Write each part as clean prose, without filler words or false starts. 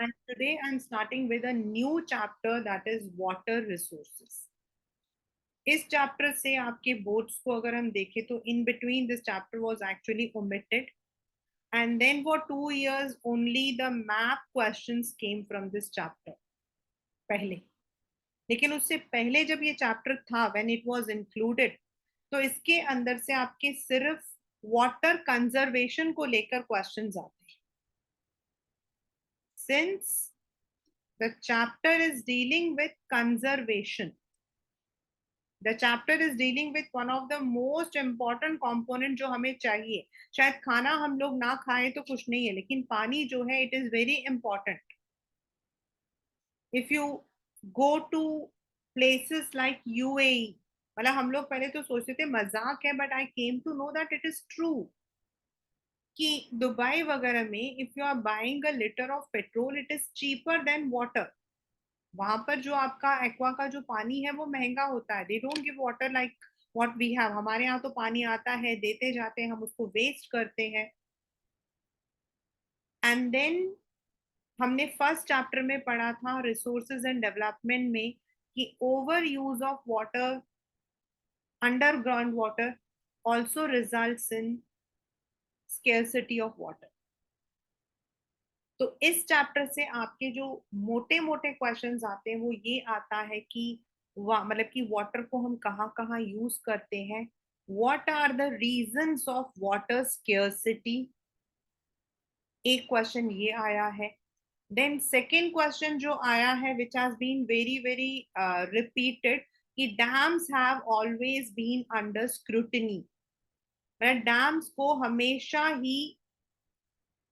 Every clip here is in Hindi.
And today I'm starting with a new chapter, that is water resources. इस चैप्टर से आपके बोर्ड्स को अगर हम देखें तो in between this chapter was actually omitted, and then for 2 years only the map questions came from this chapter पहले. लेकिन उससे पहले जब ये चैप्टर था, when it was included, तो इसके अंदर से आपके सिर्फ वाटर कंजर्वेशन को लेकर क्वेश्चंस आते हैं. Since the chapter is dealing with conservation, the chapter is dealing with one of the most important component जो हमें चाहिए. शायद खाना हम लोग ना खाएं तो कुछ नहीं है, लेकिन पानी जो है it is very important. If you go to places like UAE, मतलब हम लोग पहले तो सोचते थे मजाक है, but I came to know that it is true कि दुबई वगैरह में if you are buying a liter of petrol, it is cheaper than water. वहां पर जो आपका एक्वा का जो पानी है वो महंगा होता है. They don't give water like what we have. हमारे यहाँ तो पानी आता है, देते जाते हैं, हम उसको वेस्ट करते हैं. एंड देन हमने फर्स्ट चैप्टर में पढ़ा था रिसोर्सेज एंड डेवलपमेंट में कि over use of water, underground water also results in scarcity of water. तो इस चैप्टर से आपके जो मोटे मोटे क्वेश्चंस आते हैं वो ये आता है कि मतलब कि वाटर को हम कहाँ कहाँ यूज करते हैं. What are the reasons of water scarcity, एक क्वेश्चन ये आया है. देन सेकेंड क्वेश्चन जो आया है which has been very very repeated कि dams have always been under scrutiny. Dams को हमेशा ही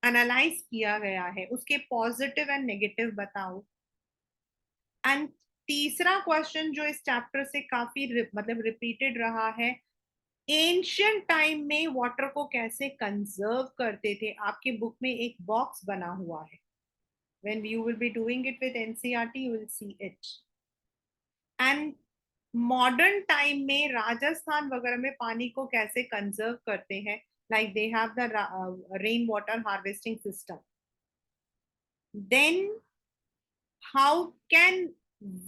एनालाइज किया गया है, उसके पॉजिटिव एंड नेगेटिव बताओ. एंड तीसरा क्वेश्चन जो इस चैप्टर से काफी मतलब रिपीटेड रहा है, एंशियंट टाइम में वाटर को कैसे कंजर्व करते थे. आपके बुक में एक बॉक्स बना हुआ है. when you will be doing it with NCERT you will see it. And modern time में राजस्थान वगैरह में पानी को कैसे कंजर्व करते हैं, like they have the rain water harvesting system. Then how can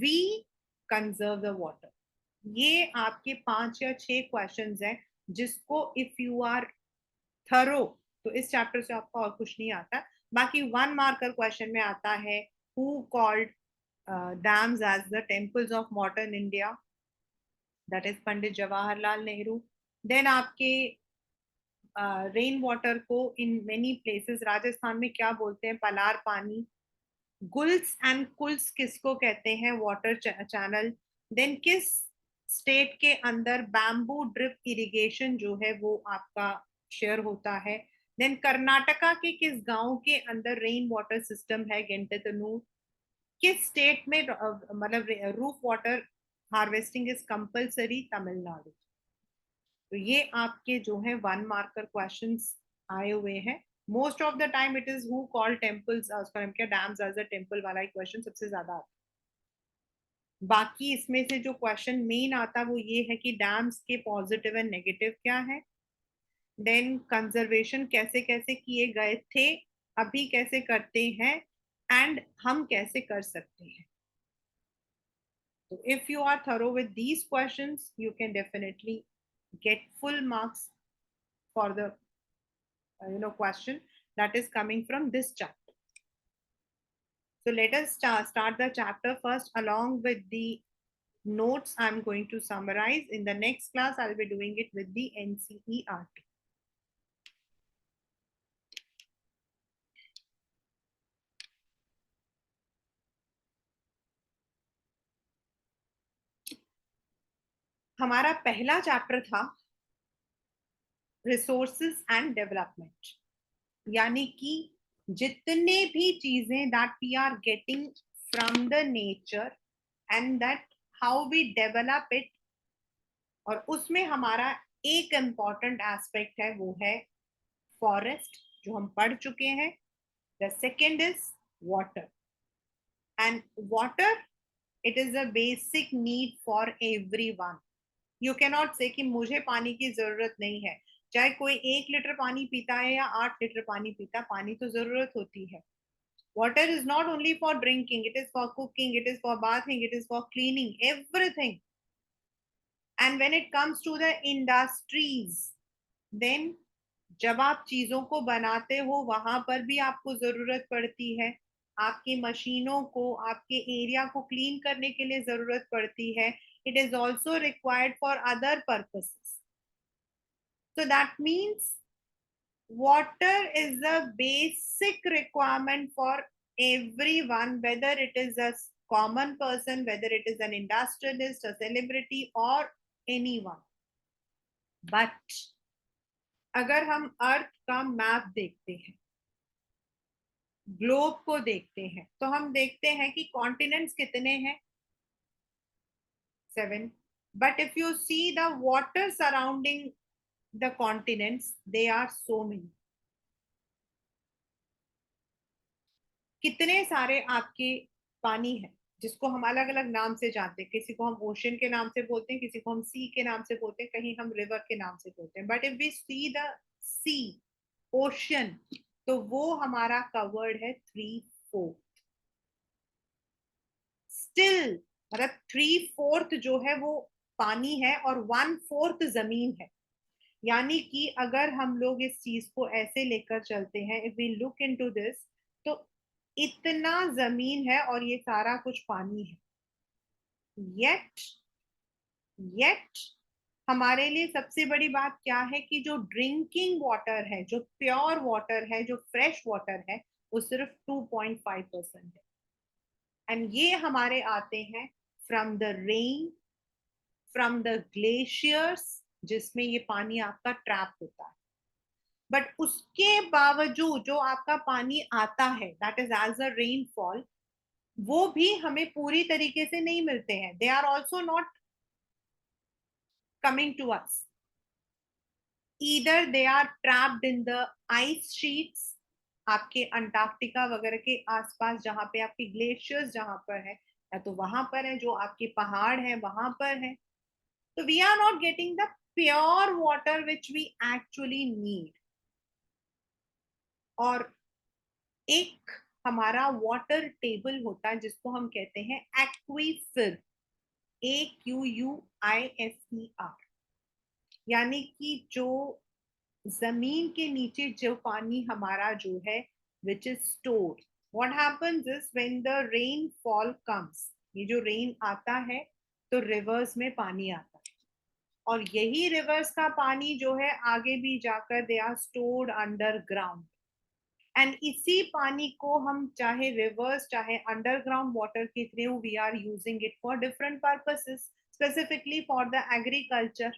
we conserve the water. ये आपके 5 या 6 क्वेश्चंस हैं जिसको इफ यू आर थरो तो इस चैप्टर से आपको और कुछ नहीं आता. बाकी 1 मार्कर क्वेश्चन में आता है who called dams as the temples of modern India, that is Pandit Jawaharlal Nehru. Then आपके रेन वाटर को इन मेनी प्लेसेस राजस्थान में क्या बोलते हैं, पलार पानी. गुल्स एंड कुल्स किसको कहते हैं, वाटर चैनल. देन किस स्टेट के अंदर बैम्बू ड्रिप इरिगेशन जो है वो आपका शेयर होता है. देन कर्नाटका के किस गांव के अंदर रेन वाटर सिस्टम है, गेंटेतनूर. किस स्टेट में मतलब roof water harvesting is compulsory, Tamil Nadu. तो ये आपके जो है 1 मार्कर क्वेश्चंस आए हुए हैं. Most of the time it is who call temples, उसका नाम क्या, डैम्स एज अ टेम्पल वाला क्वेश्चन सबसे ज्यादा आता है. बाकी इसमें से जो क्वेश्चन मेन आता है वो ये है कि डैम्स के पॉजिटिव एंड नेगेटिव क्या है. देन कंजर्वेशन कैसे कैसे किए गए थे, अभी कैसे करते हैं, एंड हम कैसे कर सकते हैं. तो if you are thorough with these questions you can definitely get full marks for the question that is coming from this chapter. So let us start the chapter first along with the notes I'm going to summarize. In the next class I'll be doing it with the NCERT. हमारा पहला चैप्टर था रिसोर्सेज एंड डेवलपमेंट, यानी कि जितने भी चीजें that we are getting from the nature and that how we develop it. और उसमें हमारा एक इम्पॉर्टेंट एस्पेक्ट है वो है फॉरेस्ट, जो हम पढ़ चुके हैं. The second is water. And water, it is a basic need for everyone. You can not से कि मुझे पानी की जरूरत नहीं है. चाहे कोई 1 लीटर पानी पीता है या 8 लीटर पानी पीता, पानी तो जरूरत होती है. Water is not only for drinking, it is for cooking, it is for bathing, it is for cleaning, everything. And when it comes to the industries, then जब आप चीजों को बनाते हो वहां पर भी आपको जरूरत पड़ती है, आपकी मशीनों को, आपके एरिया को क्लीन करने के लिए जरूरत पड़ती है. It is also required for other purposes. So that means water is a basic requirement for everyone, whether it is a common person, whether it is an industrialist, a celebrity, or anyone. But अगर हम अर्थ का मैप देखते हैं, ग्लोब को देखते हैं, तो हम देखते हैं कि कॉन्टिनेंट्स कितने हैं? 7. But if you see the water surrounding the continents, they are so many. कितने सारे आपके पानी है जिसको हम अलग अलग नाम से जानते हैं. किसी को हम ओशन के नाम से बोलते हैं, किसी को हम सी के नाम से बोलते हैं, कहीं हम रिवर के नाम से बोलते हैं. But if we see the sea, ocean, तो वो हमारा कवर्ड है 3/4. स्टिल मतलब 3/4 जो है वो पानी है और 1/4 जमीन है. यानी कि अगर हम लोग इस चीज को ऐसे लेकर चलते हैं, if we look into this, तो इतना जमीन है और ये सारा कुछ पानी है. येट येट हमारे लिए सबसे बड़ी बात क्या है कि जो ड्रिंकिंग वाटर है, जो प्योर वाटर है, जो फ्रेश वाटर है, वो सिर्फ 2.5% है. एंड ये हमारे आते हैं from the rain, from the glaciers, जिसमें ये पानी आपका ट्रैप होता है. बट उसके बावजूद जो आपका पानी आता है, that is as a rainfall, वो भी हमें पूरी तरीके से नहीं मिलते हैं. They are also not coming to us. Either they are trapped in the ice sheets, आपके अंटार्कटिका वगैरह के आसपास जहां पे आपके ग्लेशियर्स जहां पर है, या तो वहां पर है, जो आपके पहाड़ है वहां पर है. तो we are not getting the pure water which we actually need. और एक हमारा वाटर टेबल होता है जिसको हम कहते हैं एक्वीफर, AQUIFER. यानी कि जो जमीन के नीचे जो पानी हमारा जो है which is stored. What happens is when the rainfall comes, ये जो रेन आता है तो रिवर्स में पानी आता है, और यही रिवर्स का पानी जो है आगे भी जाकर they are stored underground. And इसी पानी को हम चाहे रिवर्स चाहे अंडरग्राउंड वाटर के through we are using it for different purposes, specifically for the agriculture.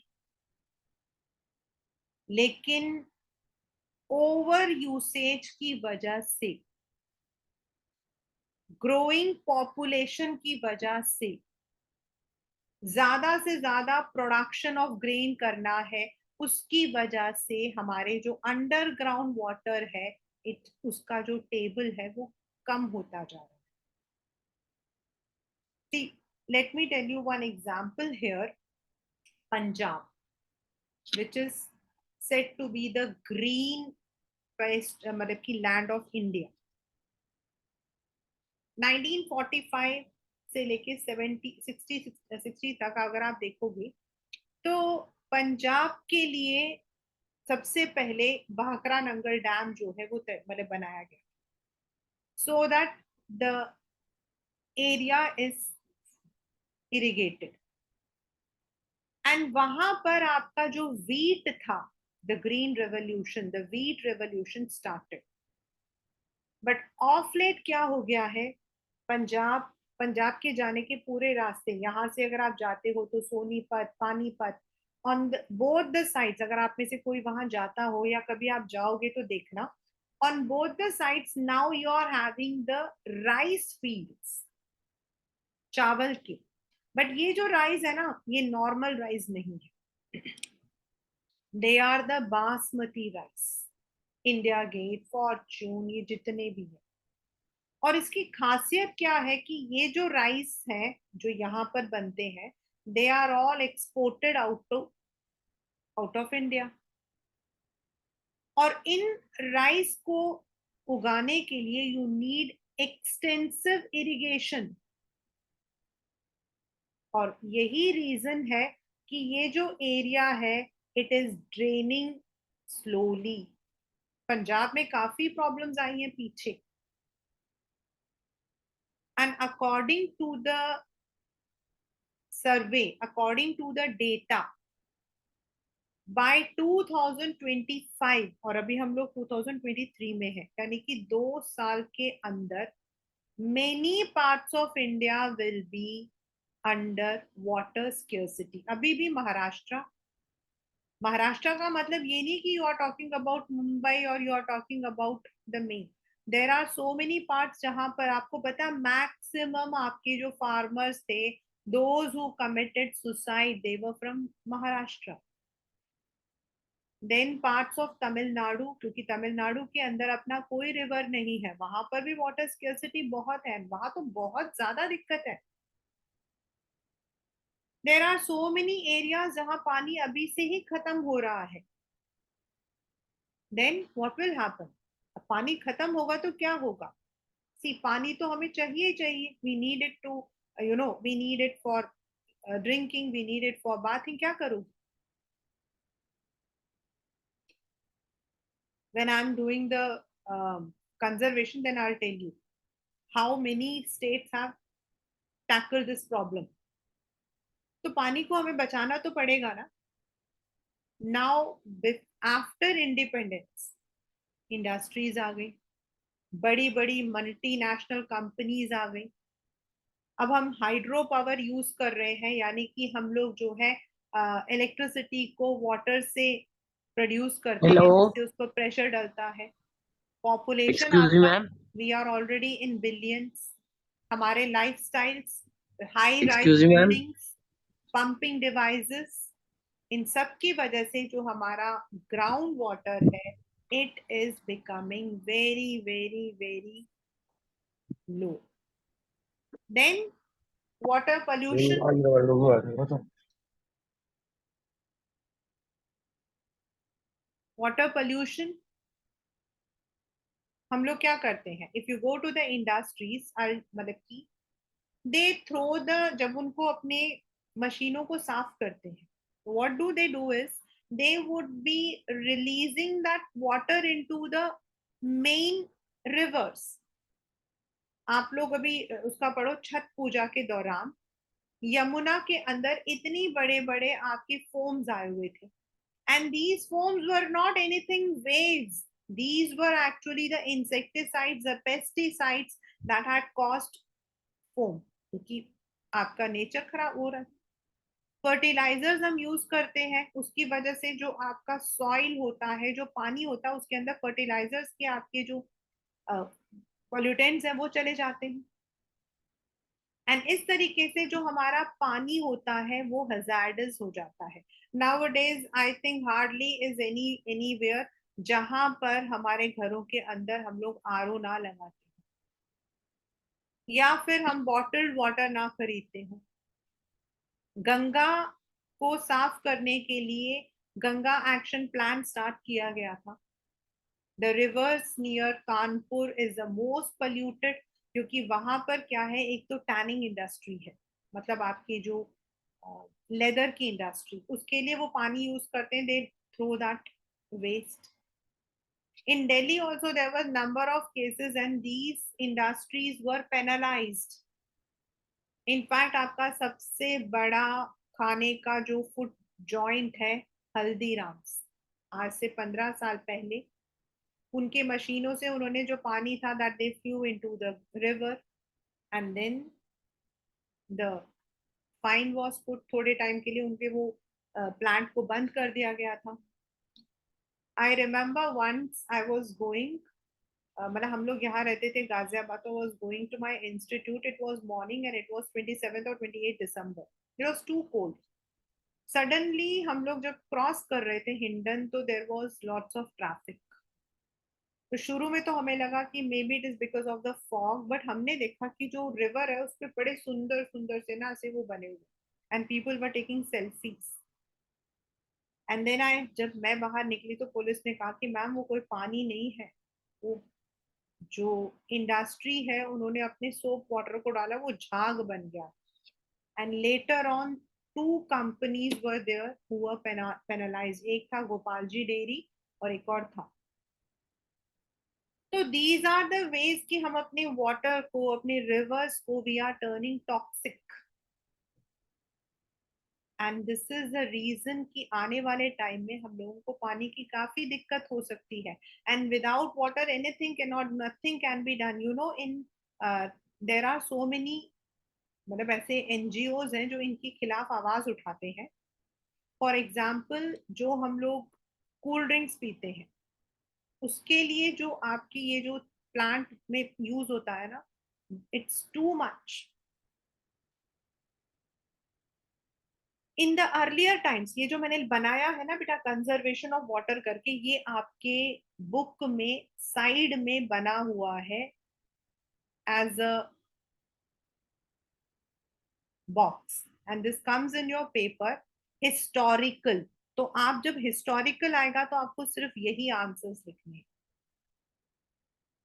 लेकिन ओवर यूसेज की वजह से, ग्रोइंग पॉपुलेशन की वजह से, ज्यादा से ज्यादा प्रोडक्शन ऑफ ग्रेन करना है, उसकी वजह से हमारे जो अंडरग्राउंड वाटर है, उसका जो टेबल है वो कम होता जा रहा है. See, let me tell you one example here. Punjab, which is said to be the green best मतलब की लैंड ऑफ इंडिया. 1945 से लेके 60 तक अगर आप देखोगे तो पंजाब के लिए सबसे पहले भाखरा नंगल डैम जो है वो मतलब बनाया गया, so that the area is irrigated. And वहां पर आपका जो वीट था, the green revolution, the wheat revolution started. But of late क्या हो गया है, पंजाब पंजाब के जाने के पूरे रास्ते, यहाँ से अगर आप जाते हो तो Sonipat, Panipat, on both the sides, अगर आप में से कोई वहां जाता हो या कभी आप जाओगे तो देखना, on both the sides now you are having the rice fields, चावल के. बट ये जो राइस है ना, ये नॉर्मल राइस नहीं है. They are the basmati rice, India Gate, Fortune, ये जितने भी है. और इसकी खासियत क्या है कि ये जो राइस है जो यहाँ पर बनते हैं, they are all exported out of India. और इन राइस को उगाने के लिए यू नीड एक्सटेंसिव इरिगेशन, और यही रीजन है कि ये जो एरिया है it is draining slowly. Punjab में काफी प्रॉब्लम्स आई हैं पीछे, and according to the survey, according to the data, by 2025, और अभी हम लोग 2023 में है, यानी कि 2 साल के अंदर many parts of India will be under water scarcity. अभी भी महाराष्ट्र, महाराष्ट्र का मतलब ये नहीं कि you are talking about Mumbai और you are talking about the main, there are so many parts जहां पर आपको पता है मैक्सिमम आपके जो फार्मर्स थे, those who committed suicide, they were from Maharashtra. Then parts of Tamil Nadu, क्योंकि तमिलनाडु के अंदर अपना कोई रिवर नहीं है, वहां पर भी वाटर स्केर्सिटी बहुत है, वहां तो बहुत ज्यादा दिक्कत है। There are so many areas जहां पानी अभी से ही खत्म हो रहा है। Then what will happen? पानी खत्म होगा तो क्या होगा? सी, पानी तो हमें चाहिए ही चाहिए, we need it too, we need it for drinking, we need it for bathing. क्या करूँ? when I'm doing the conservation, then I'll tell you how many states have tackled this problem. तो पानी को हमें बचाना तो पड़ेगा ना। नाउ आफ्टर इंडिपेंडेंस इंडस्ट्रीज आ गई, बड़ी बड़ी मल्टीनेशनल कंपनीज आ गई, अब हम हाइड्रो पावर यूज कर रहे हैं, यानी कि हम लोग जो है इलेक्ट्रिसिटी को वाटर से प्रोड्यूस करते हेलो, हैं, जिससे उस पर प्रेशर डलता है। पॉपुलेशन एक्सक्यूज मी आपका, ma'am. We are already in billions, हमारे life styles, high rise excuse me ma'am. Buildings, pumping devices, इन सब की वजह से जो हमारा ग्राउंड वाटर है it is becoming very very very low. Then water pollution, water pollution हम लोग क्या करते हैं, if you go to the industries, मतलब कि दे थ्रो द, जब उनको अपने मशीनों को साफ करते हैं, what do they do is they would be releasing that water into the main rivers. आप लोग अभी उसका पढ़ो, छठ पूजा के दौरान यमुना के अंदर इतनी बड़े बड़े आपके फोम्स आए हुए थे, and these foams were not anything waves, these were actually the insecticides, the pesticides that had caused foam, क्योंकि आपका नेचर खराब हो रहा है। फर्टिलाइजर्स हम यूज करते हैं, उसकी वजह से जो आपका सॉइल होता है, जो पानी होता है, उसके अंदर फर्टिलाइजर्स के आपके जो पोल्यूटेंट्स हैं वो चले जाते हैं, एंड इस तरीके से जो हमारा पानी होता है वो हजार्डस हो जाता है। Now days I think hardly is anywhere जहां पर हमारे घरों के अंदर हम लोग आरओ ना लगाते हैं, या फिर हम बॉटल्ड वाटर ना खरीदते हो। गंगा को साफ करने के लिए गंगा एक्शन प्लान स्टार्ट किया गया था। The reverse near Kanpur is the most polluted, क्योंकि वहां पर क्या है, एक तो टैनिंग इंडस्ट्री है, मतलब आपकी जो लेदर की इंडस्ट्री, उसके लिए वो पानी यूज करते हैं, they throw that waste. In Delhi also there was number of cases and these industries were penalized. In fact आपका सबसे बड़ा खाने का जो फूड जॉइंट है हल्दीराम्स, आज से 15 साल पहले उनके मशीनों से उन्होंने जो पानी था that they flew into the river, and then the fine was put, थोड़े टाइम के लिए उनके वो प्लांट को बंद कर दिया गया था। I remember once I was going, मतलब हम लोग यहाँ रहते थे गाजियाबाद, तो was going to my institute, it was morning and it was 27 और 28 December, it was too cold. Suddenly हम लोग जब क्रॉस कर रहे थे हिंडन, तो there was lots of traffic. तो शुरू में तो हमें लगा कि maybe it is because of the fog, but हमने देखा कि जो रिवर है उस पर बड़े सुंदर सुंदर से ना ऐसे वो बने हुए, and people were taking selfies. And then I, जब मैं बाहर निकली तो पुलिस ने कहा कि मैम वो कोई पानी नहीं है, वो जो इंडस्ट्री है उन्होंने अपने सोप वाटर को डाला, वो झाग बन गया। And later on two companies were there who were penalised, एक था गोपाल जी डेयरी और एक और था। तो दीज आर द वेज कि हम अपने वाटर को, अपने रिवर्स को we are turning toxic. And this is the reason कि आने वाले टाइम में हम लोगों को पानी की काफी दिक्कत हो सकती है। And without water anything can not, nothing can be done, you know. In there are so many, मतलब ऐसे एनजीओज हैं जो इनके खिलाफ आवाज उठाते हैं। फॉर एग्जाम्पल, जो हम लोग कूल ड्रिंक्स पीते हैं, उसके लिए जो आपकी ये जो प्लांट में यूज होता है ना, it's too much. In the earlier times, ये जो मैंने बनाया है ना बेटा कंजर्वेशन ऑफ वाटर करके, ये आपके बुक में साइड में बना हुआ है as a box, and this comes in your paper historical. तो आप जब हिस्टोरिकल आएगा तो आपको सिर्फ यही आंसर्स लिखने हैं।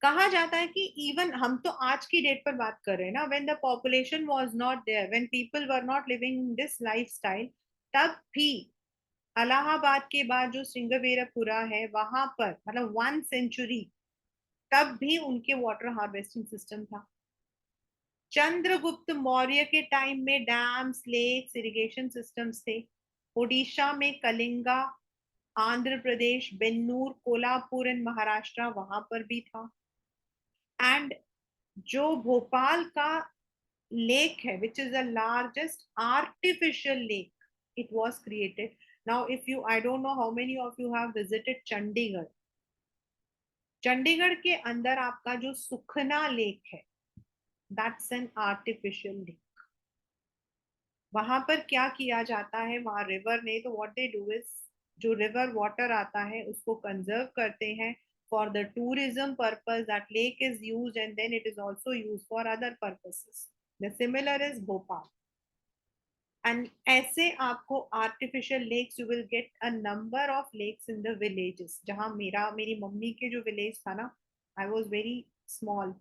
कहा जाता है कि इवन हम तो आज की डेट पर बात कर रहे हैं ना, when the population was not there, when people were not living in this lifestyle, तब भी इलाहाबाद के बाद जो सिंगवेरपुरा है वहां पर, मतलब 1 सेंचुरी, तब भी उनके वाटर हार्वेस्टिंग सिस्टम था। चंद्रगुप्त मौर्य के टाइम में डैम्स, लेक्स, इरिगेशन सिस्टम्स थे। ओडिशा में कलिंगा, आंध्र प्रदेश बेन्नूर, कोल्हापुर इन महाराष्ट्र, वहां पर भी था। एंड जो भोपाल का लेक है, which is the largest artificial lake, it was created. Now if you, I don't know how many of you have visited Chandigarh. Chandigarh के अंदर आपका जो सुखना लेक है, दैट्स एन आर्टिफिशियल लेक। वहां पर क्या किया जाता है, वहां रिवर नहीं तो व्हाट दे डू इज, जो रिवर वाटर आता है उसको कंजर्व करते हैं for the tourism purpose. That lake is used and then it is also used for other purposes. The similar is Bhopal. एंड ऐसे आपको artificial lakes, you will get a number of lakes in the villages. जहाँ मेरी मम्मी के जो विलेज था ना, आई वॉज वेरी स्मॉल,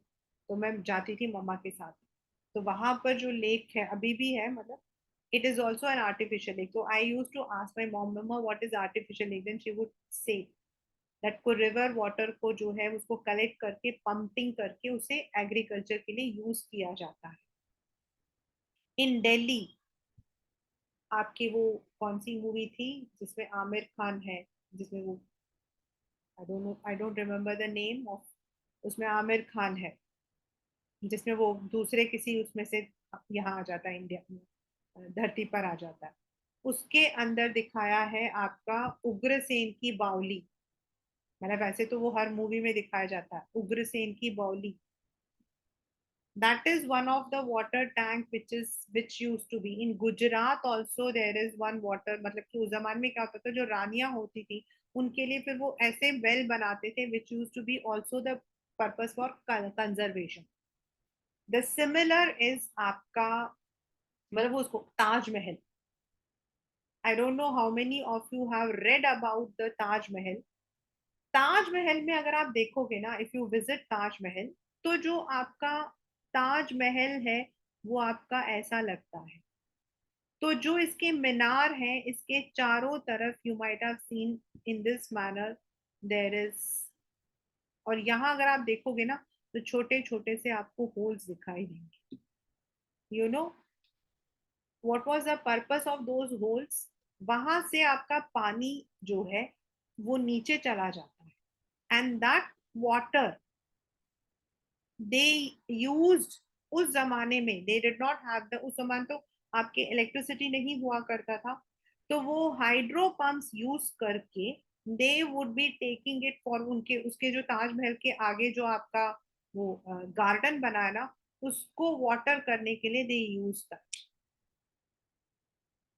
तो मैं जाती थी मम्मा के साथ। तो वहां पर जो लेक है अभी भी है, मतलब it is also an artificial lake. तो I use to ask my mom, मम्मा what is artificial lake, then she would say that को रिवर वाटर को जो है उसको कलेक्ट करके पंपिंग करके उसे एग्रीकल्चर के लिए यूज किया जाता है। इन दिल्ली आपकी वो कौन सी मूवी थी जिसमें आमिर खान है, जिसमें वो, I don't remember the name of, उसमें आमिर खान है जिसमें वो दूसरे किसी उसमें से यहाँ आ जाता है, इंडिया में धरती पर आ जाता है। उसके अंदर दिखाया है आपका उग्रसेन की बावली। मतलब वैसे तो वो हर मूवी में दिखाया जाता है, उग्रसेन की बावली। that is one of the water tank which used to be in Gujarat also, there is one water, मतलब कि उस जमाने में क्या होता था, जो रानियां होती थी उनके लिए फिर वो ऐसे वेल बनाते थे which used to be also the purpose for conservation. The similar is आपका, मतलब वो उसको Taj Mahal, I don't know how many of you have read about the Taj Mahal. Taj Mahal में अगर आप देखोगे ना, इफ यू विजिट ताजमहल, तो जो आपका ताजमहल है वो आपका ऐसा लगता है। तो जो इसके मीनार हैं, इसके चारों तरफ you might have seen in this manner there is, और यहाँ अगर आप देखोगे ना तो छोटे छोटे से आपको होल्स दिखाई देंगे। You know what was the purpose of those holes? वहां से आपका पानी जो है वो नीचे चला जाता है, and that water they used उस जमाने में, they did not have the, उस जमाने तो आपके इलेक्ट्रिसिटी नहीं हुआ करता था, तो वो हाइड्रो पंप्स यूज करके they would be taking it for, उनके उसके जो ताजमहल के आगे जो आपका वो गार्डन बना है ना, उसको वाटर करने के लिए they use that.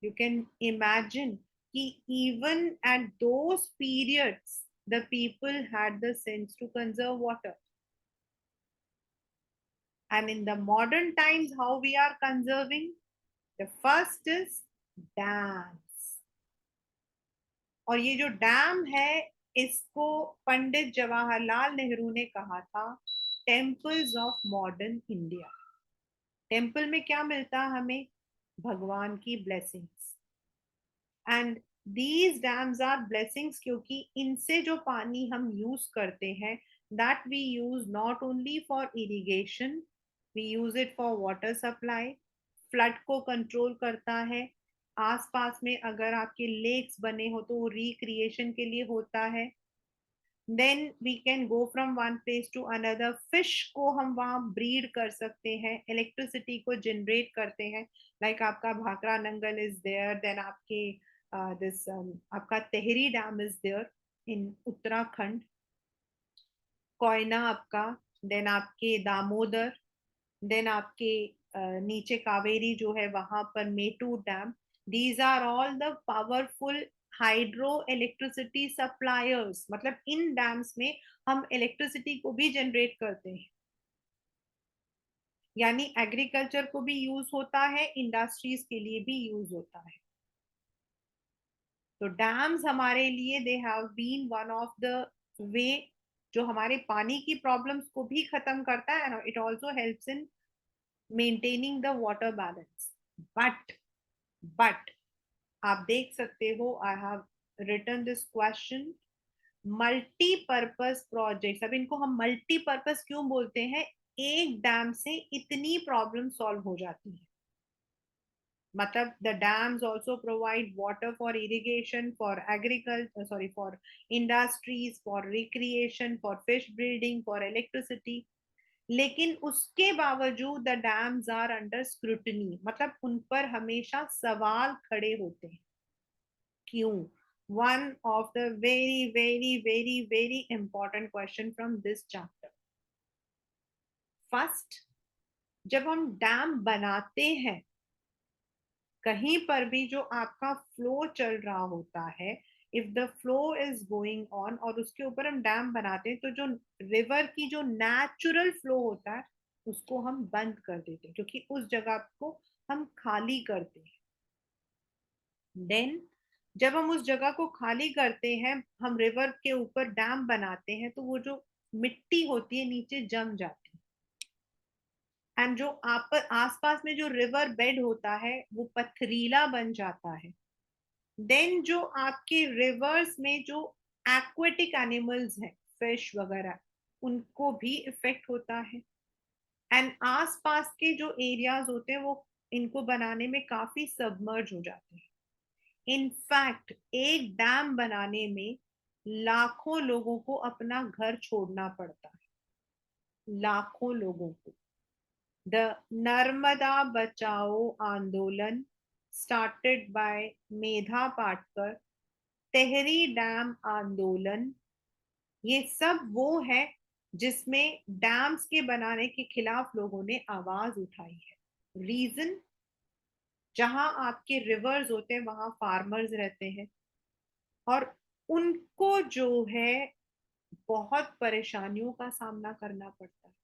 You can imagine कि even at those periods the people had the sense to conserve water. And in the modern times, how we are conserving? The first is dams. और ये जो डैम है, इसको पंडित जवाहरलाल नेहरू ने कहा था temples of modern India. Temple में क्या मिलता है हमें? भगवान की blessings. And these dams are blessings क्योंकि इनसे जो पानी हम यूज करते हैं, that we use not only for irrigation, we use it for water supply, flood को कंट्रोल करता है। आसपास में अगर आपके लेक्स बने हो तो वो रिक्रिएशन के लिए होता है। Then we can go from one place to another, fish को हम वहाँ ब्रीड कर सकते हैं, इलेक्ट्रिसिटी को जनरेट करते हैं। लाइक आपका Bhakra Nangal is there, then आपके दिस आपका Tehri dam is there in Uttarakhand, Koyna आपका, देन आपके दामोदर, देन आपके नीचे कावेरी जो है वहां पर Mettur dam. These are all the powerful hydro electricity suppliers, मतलब इन डैम्स में हम इलेक्ट्रिसिटी को भी जनरेट करते हैं, यानी एग्रीकल्चर को भी यूज होता है, इंडस्ट्रीज के लिए भी यूज होता है। तो डैम्स हमारे लिए they have been one of the way जो हमारे पानी की प्रॉब्लम्स को भी खत्म करता है, and it also helps in maintaining the water balance. But आप देख सकते हो, I have written this question, multipurpose projects. अब इनको हम मल्टीपर्पज क्यों बोलते हैं? एक डैम से इतनी प्रॉब्लम सॉल्व हो जाती है। मतलब the dams also provide water for irrigation, for agriculture, sorry, for industries, for recreation, for fish breeding, for electricity। लेकिन उसके बावजूद the dams are under scrutiny, मतलब उन पर हमेशा सवाल खड़े होते हैं। क्यों? One of the very very very very important question from this chapter. First, जब हम डैम बनाते हैं, कहीं पर भी जो आपका फ्लो चल रहा होता है, if the flow is going on और उसके ऊपर हम डैम बनाते हैं, तो जो रिवर की जो नेचुरल फ्लो होता है उसको हम बंद कर देते हैं, क्योंकि उस जगह को हम खाली करते हैं। देन जब हम उस जगह को खाली करते हैं, हम रिवर के ऊपर डैम बनाते हैं, तो वो जो मिट्टी होती है नीचे जम जाती है, एंड जो आप आसपास में जो रिवर बेड होता है वो पथरीला बन जाता है। देन जो आपके रिवर्स में जो एक्वेटिक एनिमल्स हैं, फिश वगैरह, उनको भी इफेक्ट होता है। एंड आसपास के जो एरियाज होते हैं वो इनको बनाने में काफी सबमर्ज हो जाते हैं। इनफैक्ट एक डैम बनाने में लाखों लोगों को अपना घर छोड़ना पड़ता है, लाखों लोगों को। द नर्मदा बचाओ आंदोलन started by Medha Patkar, Tehri dam आंदोलन, ये सब वो है जिसमें डैम्स के बनाने के खिलाफ लोगों ने आवाज उठाई है। रीजन, जहां आपके रिवर्स होते हैं वहां फार्मर्स रहते हैं, और उनको जो है बहुत परेशानियों का सामना करना पड़ता है।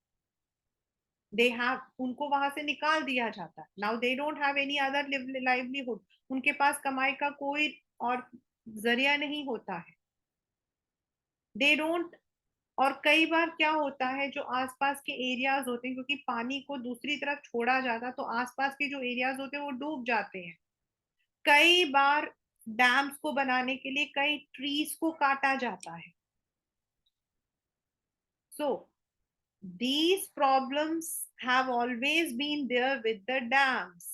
दे हैव, उनको वहां से निकाल दिया जाता है। Now they don't have any other livelihood, उनके पास कमाई का कोई और जरिया नहीं होता है। दे डोंट, और कई बार क्या होता है, जो आसपास के एरियाज होते हैं, क्योंकि पानी को दूसरी तरफ छोड़ा जाता है तो आसपास के जो एरियाज होते हैं वो डूब जाते हैं। कई बार डैम्स को बनाने के लिए कई ट्रीज को काटा जाता है। सो these problems have always been there with the dams.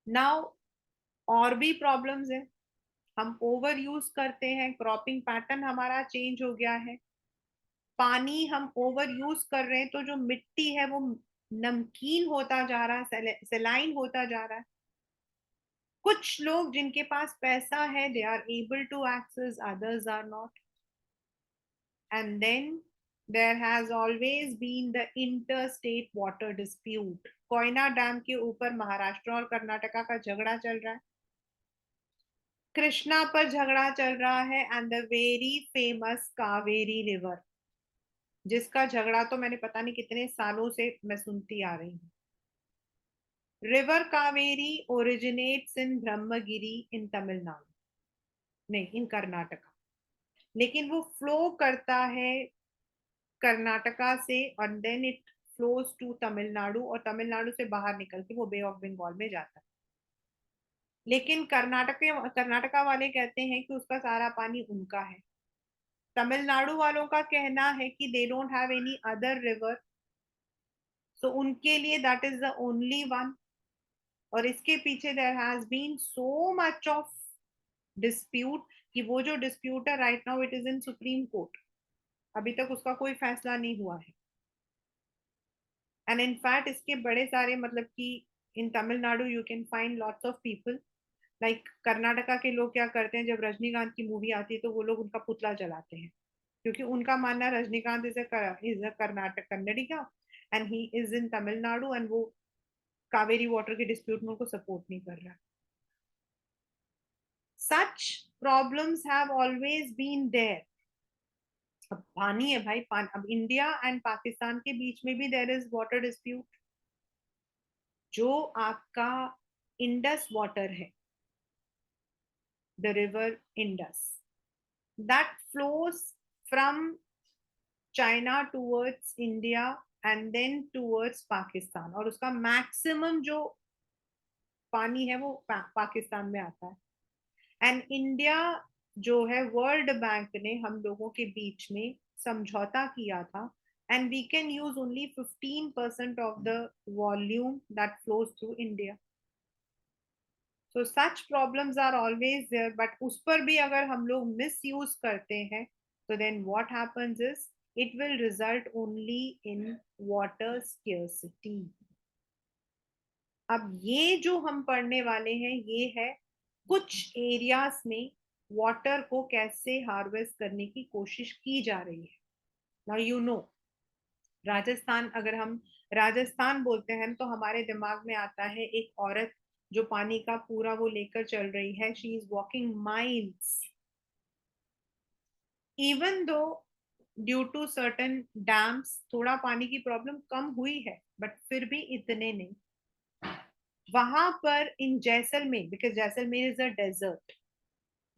Now और भी प्रॉब्लम्स है, हम ओवर यूज करते हैं, क्रॉपिंग पैटर्न हमारा चेंज हो गया है, पानी हम ओवर यूज कर रहे हैं तो जो मिट्टी है वो नमकीन होता जा रहा है, सेलाइन होता जा रहा है। कुछ लोग जिनके पास पैसा है, they are able to access, others are not. And then there has always been the interstate water dispute. Koyna dam के ऊपर महाराष्ट्र और कर्नाटका का झगड़ा चल रहा है, कृष्णा पर झगड़ा चल रहा है, and the very famous Kaveri river, जिसका झगड़ा तो मैंने पता नहीं कितने सालों से मैं सुनती आ रही हूँ। River Kaveri originates in Brahmagiri in Tamil Nadu, नहीं, इन कर्नाटका, लेकिन वो फ्लो करता है कर्नाटका से, और then it flows to Tamil Nadu, और तमिलनाडु से बाहर निकल के वो बे ऑफ बंगाल में जाता है। लेकिन कर्नाटका वाले कहते हैं कि उसका सारा पानी उनका है। तमिलनाडु वालों का कहना है कि they don't have any other river, so उनके लिए that is the only one. और इसके पीछे there has been so much of dispute, कि वो जो डिस्प्यूट है right now it is in supreme court, अभी तक उसका कोई फैसला नहीं हुआ है। एंड इनफैक्ट इसके बड़े सारे मतलब कि in Tamil Nadu you can find lots of people, like Karnataka के लोग क्या करते हैं, जब रजनीकांत की मूवी आती है तो वो लोग उनका पुतला जलाते हैं, क्योंकि उनका मानना है रजनीकांत इज अ कर्नाटक कन्नड़ी का, and he is in Tamil Nadu, and वो कावेरी वाटर के डिस्प्यूट में उनको सपोर्ट नहीं कर रहा। Such problems have always been there. अब पानी है भाई, पानी, अब इंडिया एंड पाकिस्तान के बीच में भी देयर इज वाटर डिस्प्यूट। जो आपका इंडस वाटर है, the river Indus, that flows from China towards India and then towards Pakistan, और उसका मैक्सिमम जो पानी है वो पाकिस्तान में आता है। एंड इंडिया जो है, वर्ल्ड बैंक ने हम लोगों के बीच में समझौता किया था, and we can use only 15% of the volume that flows through India. So such problems are always there, but उस पर भी अगर हम लोग मिस यूज करते हैं, तो then what happens is it will result only in water scarcity. अब ये जो हम पढ़ने वाले हैं ये है कुछ एरियाज में वाटर को कैसे हार्वेस्ट करने की कोशिश की जा रही है। नाउ यू नो, राजस्थान, अगर हम राजस्थान बोलते हैं तो हमारे दिमाग में आता है एक औरत जो पानी का पूरा वो लेकर चल रही है, she is walking miles, even though due to certain dams थोड़ा पानी की प्रॉब्लम कम हुई है, बट फिर भी इतने नहीं। वहां पर in Jaisalmer, because Jaisalmer is a desert,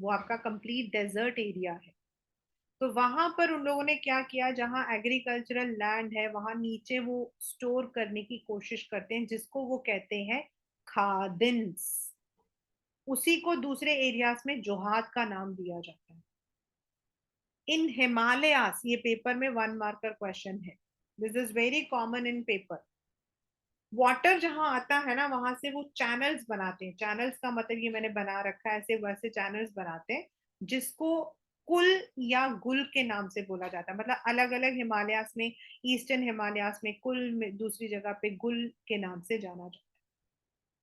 वो आपका कंप्लीट डेजर्ट एरिया है, तो वहां पर उन लोगों ने क्या किया, जहां एग्रीकल्चरल लैंड है वहां नीचे वो स्टोर करने की कोशिश करते हैं, जिसको वो कहते हैं खादिन्स। उसी को दूसरे एरियाज में जोहात का नाम दिया जाता है। इन हिमालयास, ये पेपर में 1 मार्कर क्वेश्चन है, this is very common in paper. Water जहां आता है ना, वहां से वो चैनल्स बनाते हैं, चैनल्स का मतलब ये मैंने बना रखा है ऐसे वैसे चैनल्स बनाते हैं, जिसको कुल या गुल के नाम से बोला जाता है। मतलब अलग अलग हिमालयास में, ईस्टर्न हिमालयास में कुल में, दूसरी जगह पे गुल के नाम से जाना जाता है।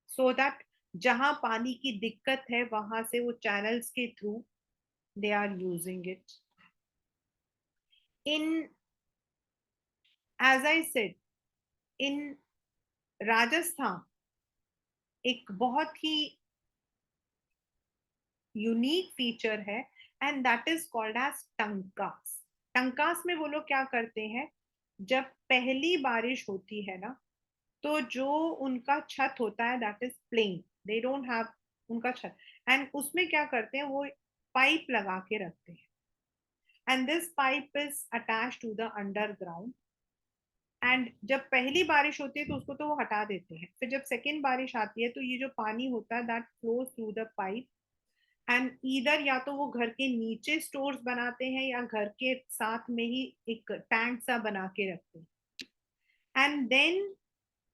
सो दैट जहां पानी की दिक्कत है वहां से वो चैनल्स के through they are using it. In, as I said, in Rajasthan एक बहुत ही यूनिक फीचर है, and that is called as tankas. Tankas में वो लोग क्या करते हैं, जब पहली बारिश होती है ना, तो जो उनका छत होता है that is plain, they don't have उनका छत, एंड उसमें क्या करते हैं वो पाइप लगा के रखते हैं, and this pipe is attach to the underground. And जब पहली बारिश होती है तो उसको तो वो हटा देते हैं, फिर जब सेकेंड बारिश आती है तो ये जो पानी होता है that flows through the pipe, and either या तो वो घर के नीचे स्टोर्स बनाते हैं या घर के साथ में ही एक टैंक सा बना के रखते हैं, एंड देन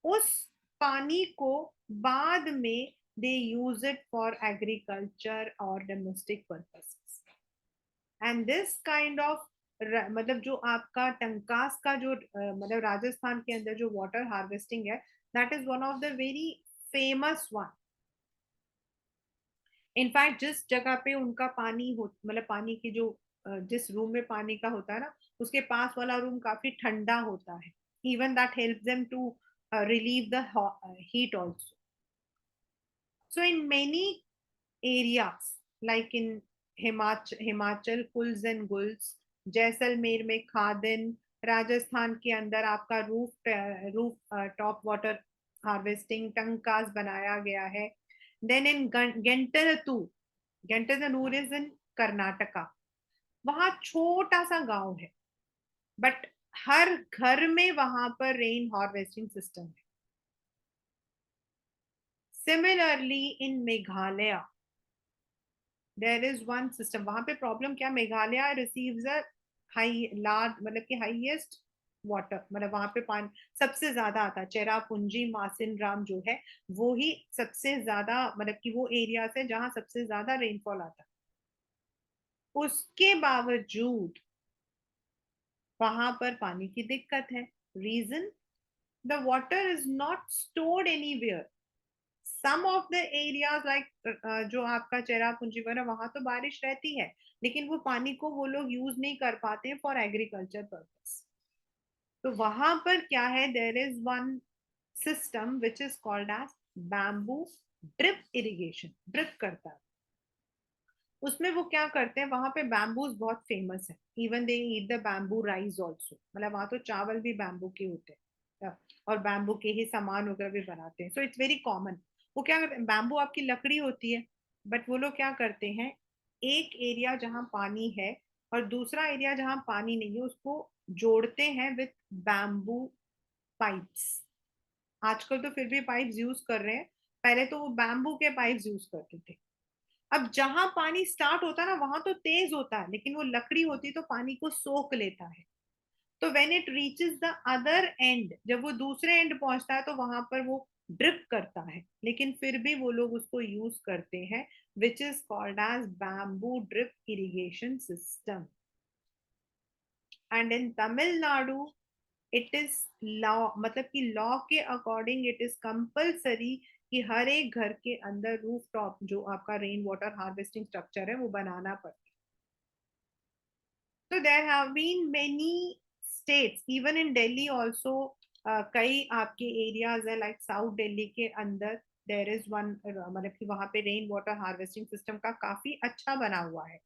उस पानी को बाद में दे यूज इट फॉर एग्रीकल्चर और domestic purposes. And this kind of, मतलब जो आपका टंकास का जो मतलब राजस्थान के अंदर जो वाटर हार्वेस्टिंग है, that is one of the very famous one. In fact जिस जगह पे उनका पानी हो, मतलब पानी की जो जिस रूम में पानी का होता है ना, उसके पास वाला रूम काफी ठंडा होता है, even that help them to relieve the heat also. So in many areas, like in Himachal kuls and guls, Jaisalmer में खादिन, राजस्थान के अंदर आपका roof top water harvesting tankas बनाया गया है। देन इन गेंटरतूर इज इन कर्नाटका, वहां छोटा सा गांव है, बट हर घर में वहां पर रेन हार्वेस्टिंग सिस्टम है. Similarly in Meghalaya there is one system. वहां पे प्रॉब्लम क्या, Meghalaya receives a high large मतलब कि हाईएस्ट वाटर, मतलब वहां पे पानी सबसे ज्यादा आता है. चेरापूंजी मासिन राम जो है वो ही सबसे ज्यादा, मतलब कि वो एरिया है जहां सबसे ज्यादा रेनफॉल आता है. उसके बावजूद वहां पर पानी की दिक्कत है. Reason, the water is not stored anywhere. Some of the areas like जो आपका चेरापूंजी वगैरह वहां तो बारिश रहती है, लेकिन वो पानी को वो लोग यूज नहीं कर पाते फॉर एग्रीकल्चर पर्पस. तो वहां पर क्या है, there is one system which is called as bamboo drip irrigation. Drip करता है उसमें. वो क्या करते हैं, वहां पे बैम्बूज बहुत फेमस है. Even they eat the bamboo rice also. मतलब वहां तो चावल भी बैम्बू के होते हैं और बैम्बू के ही सामान वगैरह भी बनाते हैं. So it's very common. वो क्या करते हैं, बैम्बू आपकी लकड़ी होती है, बट वो लोग क्या करते हैं, एक एरिया जहाँ पानी है और दूसरा एरिया जहाँ पानी नहीं है उसको जोड़ते हैं विथ बैम्बू पाइप्स. आजकल तो फिर भी पाइप्स यूज कर रहे हैं, पहले तो वो बैम्बू के पाइप्स यूज करते थे. अब जहां पानी स्टार्ट होता है ना वहां तो तेज होता है, लेकिन वो लकड़ी होती है तो पानी को सोख लेता है. तो when it reaches the other and, जब वो दूसरे एंड पहुंचता है तो वहां पर वो ड्रिप करता है, लेकिन फिर भी वो लोग उसको यूज करते हैं, which is called as bamboo drip irrigation system. And in Tamil Nadu it is law, मतलब कि लॉ के अकॉर्डिंग इट इज कंपल्सरी कि हर एक घर के अंदर रूफ टॉप जो आपका रेन वाटर हार्वेस्टिंग स्ट्रक्चर है वो बनाना पड़ता है. तो there have been many states even in Delhi also. कई आपके एरियाज है लाइक साउथ दिल्ली के अंदर देर इज वन, मतलब कि वहां पे रेन वाटर हार्वेस्टिंग सिस्टम का काफी अच्छा बना हुआ है.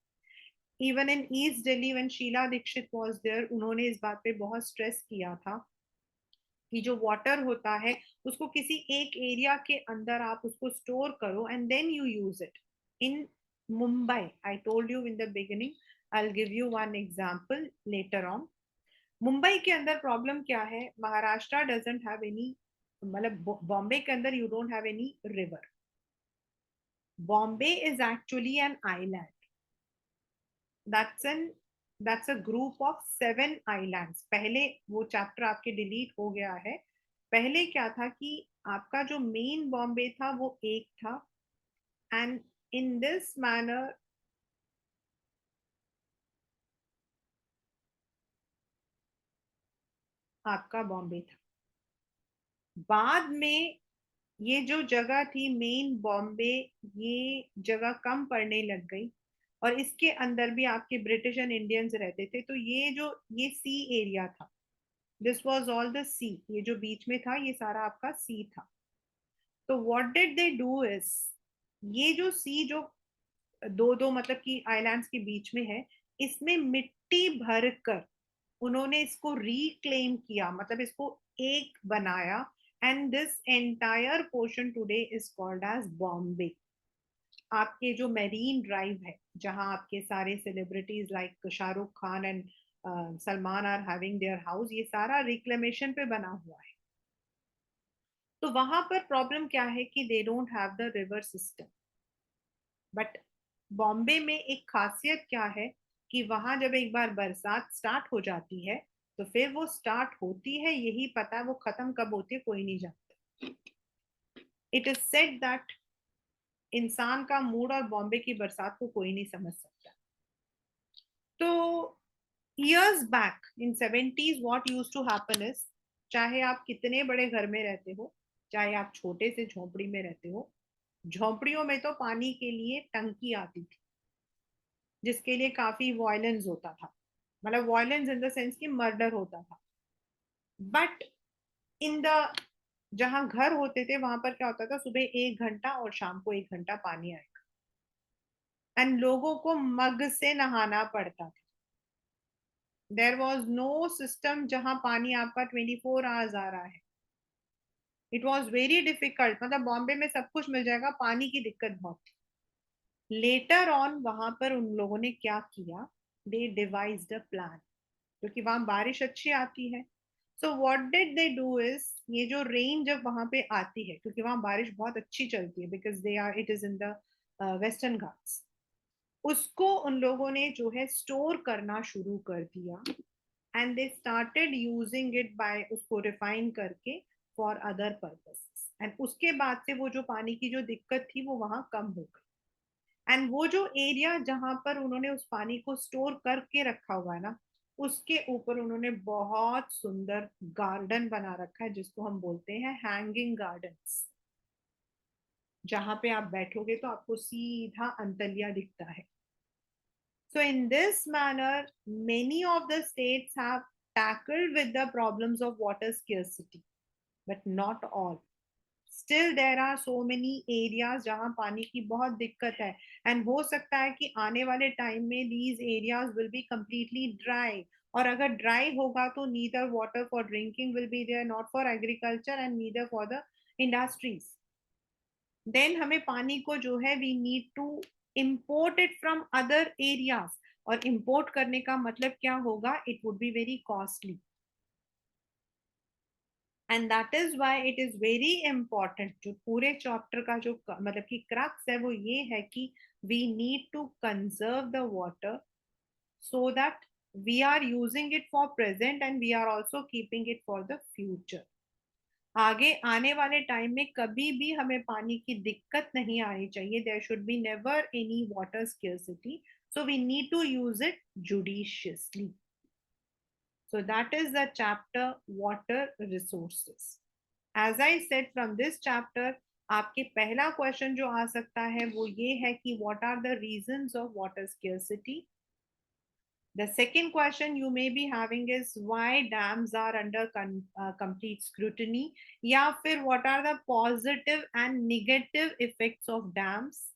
Even in east Delhi when Sheila Dikshit was there, उन्होंने इस बात पे बहुत स्ट्रेस किया था कि जो वाटर होता है उसको किसी एक एरिया के अंदर आप उसको स्टोर करो and then you use it. In Mumbai, I told you in the beginning, I will give you one example later on. Mumbai के अंदर प्रॉब्लम क्या है, महाराष्ट्र डजंट हैव एनी, मतलब बॉम्बे के अंदर you don't have any river. Bombay is actually an island. That's an that's a group of 7 islands. पहले वो चैप्टर आपके डिलीट हो गया है. पहले क्या था कि आपका जो मेन बॉम्बे था वो एक था, एंड इन दिस मैनर आपका बॉम्बे था. बाद में ये जो जगह थी मेन बॉम्बे, ये जगह कम पड़ने लग गई और इसके अंदर भी आपके ब्रिटिश एंड इंडियंस रहते थे. तो ये सी एरिया था. दिस वाज ऑल द सी. ये जो बीच में था ये सारा आपका सी था. तो what did they do is, ये जो सी जो दो दो मतलब कि आइलैंड्स के बीच में है, इसमें मिट्टी भरकर उन्होंने इसको रिक्लेम किया, मतलब इसको एक बनाया. And this entire portion today is called as Bombay. आपके जो मेरीन ड्राइव है जहां आपके सारे celebrities like Shahrukh Khan and Salman are having their house, ये सारा रिक्लेमेशन पे बना हुआ है. तो वहां पर प्रॉब्लम क्या है कि they don't have the river system. But Bombay में एक खासियत क्या है कि वहां जब एक बार बरसात स्टार्ट हो जाती है तो फिर वो स्टार्ट होती है, यही पता है, वो खत्म कब होती है कोई नहीं जानता. इट इज सेड दैट इंसान का मूड और बॉम्बे की बरसात को कोई नहीं समझ सकता. तो years back in 70s what use to happen is, चाहे आप कितने बड़े घर में रहते हो, चाहे आप छोटे से झोपड़ी में रहते हो, झोपड़ियों में तो पानी के लिए टंकी आती थी जिसके लिए काफी वायलेंस होता था. मतलब वायलेंस इन द सेंस कि मर्डर होता था. बट इन द जहां घर होते थे वहां पर क्या होता था, सुबह 1 घंटा और शाम को 1 घंटा पानी आएगा एंड लोगों को मग से नहाना पड़ता था. देर वॉज नो सिस्टम जहां पानी आपका 24 आवर्स आ रहा है. It was very difficult. मतलब बॉम्बे में सब कुछ मिल जाएगा, पानी की दिक्कत बहुत थी. लेटर ऑन वहां पर उन लोगों ने क्या किया, दे डिवाइज्ड अ प्लान. क्योंकि वहां बारिश अच्छी आती है. So what did they do is, ये जो रेन जब वहां पे आती है, क्योंकि वहां बारिश बहुत अच्छी चलती है, because they are it is in the western Ghats, उसको उन लोगों ने जो है स्टोर करना शुरू कर दिया. And they started using it by, उसको रिफाइन करके फॉर अदर पर्पसेस. एंड उसके बाद से वो जो पानी की जो दिक्कत थी वो वहां कम हो गई. एंड वो जो एरिया जहां पर उन्होंने उस पानी को स्टोर करके रखा हुआ है ना, उसके ऊपर उन्होंने बहुत सुंदर गार्डन बना रखा है, जिसको हम बोलते हैं हैंगिंग गार्डन्स, जहां पे आप बैठोगे तो आपको सीधा अंतलिया दिखता है. So in this manner, many of the states have tackled with the problems of water scarcity, but not all. Still there are so many areas जहाँ पानी की बहुत दिक्कत है, and हो सकता है कि आने वाले टाइम में these areas will be completely dry. और अगर dry होगा तो neither water for drinking will be there, not for agriculture and neither for the industries. Then हमें पानी को जो है we need to import it from other areas. और इम्पोर्ट करने का मतलब क्या होगा, it would be very costly. And that is why it is very important, जो पूरे चैप्टर का जो मतलब कि क्रक्स है वो ये है कि we need to conserve the water, so that we are using it for present and we are also keeping it for the future. आगे आने वाले टाइम में कभी भी हमें पानी की दिक्कत नहीं आनी चाहिए. There should be never any water scarcity, so we need to use it judiciously. So that is the chapter water resources. As I said, from this chapter आपके पहला क्वेश्चन जो आ सकता है वो ये है कि what are the reasons of water scarcity. The second question you may be having is why dams are under complete scrutiny, या फिर what are the positive and negative effects of dams.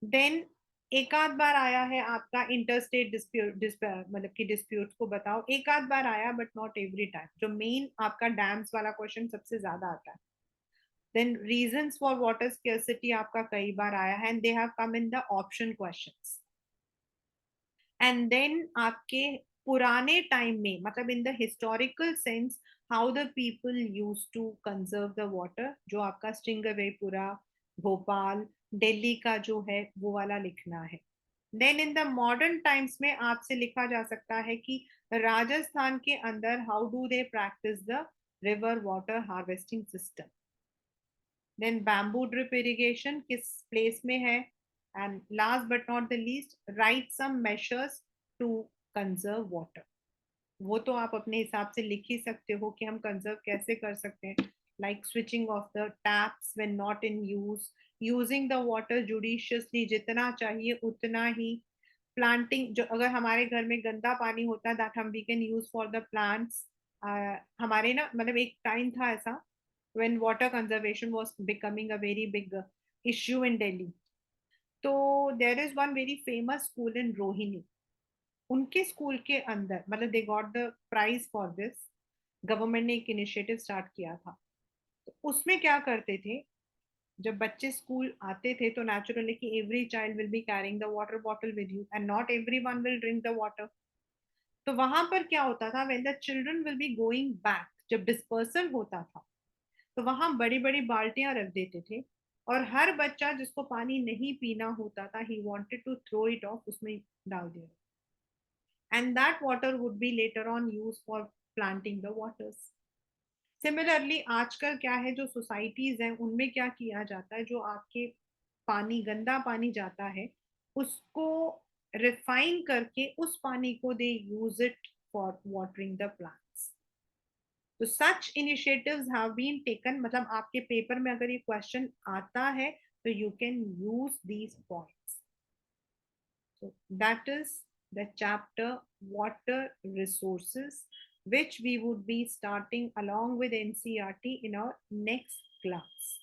Then एक आध बार आया है आपका इंटरस्टेट डिस्प्यूट, मतलब कि डिस्प्यूट को बताओ, एक आध बार आया बट नॉट एवरी टाइम. जो मेन आपका डैम्स वाला क्वेश्चन सबसे ज्यादा आता है. Then reasons for water scarcity आपका कई बार आया है, and they have come in the option questions. And then आपके पुराने टाइम में, मतलब in the historical sense, how the people use to conserve the water, जो आपका स्ट्रिंगवेपुरा, भोपाल, दिल्ली का जो है वो वाला लिखना है. Then in the modern times में आपसे लिखा जा सकता है कि राजस्थान के अंदर how do they practice the river water harvesting system. Then bamboo drip irrigation किस प्लेस में है. And last but not the least, write some measures to conserve water. वो तो आप अपने हिसाब से लिख ही सकते हो कि हम कंजर्व कैसे कर सकते हैं. Like switching off the taps when not in use, using the water judiciously, जितना चाहिए उतना ही. प्लांटिंग, जो अगर हमारे घर में गंदा पानी होता है दैट हम we can use for the plants. हमारे ना मतलब एक टाइम था ऐसा when water conservation was becoming a very big issue in Delhi. तो there is one very famous school in Rohini. उनके स्कूल के अंदर, मतलब they got the prize for this, government ने एक इनिशिएटिव स्टार्ट किया था. तो उसमें क्या करते थे, जब बच्चे स्कूल आते थे तो नेचुरली कि every child will be carrying the water bottle with you and not everyone will drink the water. तो वहां पर क्या होता था, when the children will be going back, जब डिस्पर्सल होता था तो वहां बड़ी बड़ी बाल्टियां रख देते थे, और हर बच्चा जिसको पानी नहीं पीना होता था he wanted to throw it off, उसमें डाल दिया. And that water would be later on use for planting the waters. Similarly आजकल क्या है, जो सोसाइटीज हैं उनमें क्या किया जाता है, जो आपके पानी, गंदा पानी जाता है, उसको रिफाइन करके उस पानी को they use it for watering the plants. तो such initiatives have been taken, मतलब आपके पेपर में अगर ये क्वेश्चन आता है तो you can use these points. So that is the chapter water resources, which we would be starting along with NCERT in our next class.